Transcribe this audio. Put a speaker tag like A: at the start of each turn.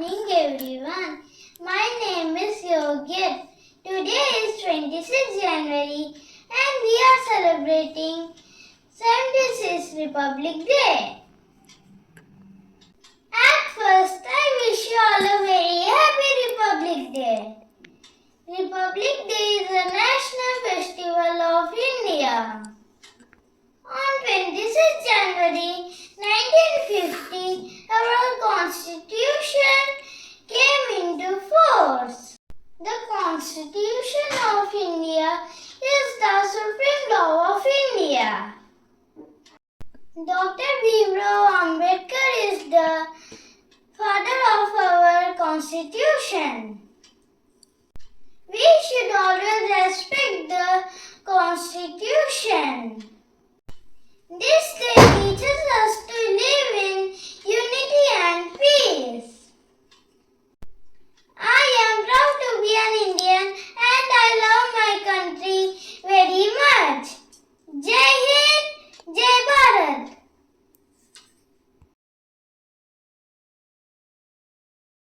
A: morning, everyone. My name is Yogit. Today is 26th January and we are celebrating 76th Republic Day. At first, I wish you all a very happy Republic Day. Republic Day is a national festival of India. On 26th January 1950, our Constitution came into force. The Constitution of India is the supreme law of India. Dr. Bhimrao Ambedkar is the father of our Constitution. We should always respect the Constitution. This day teaches us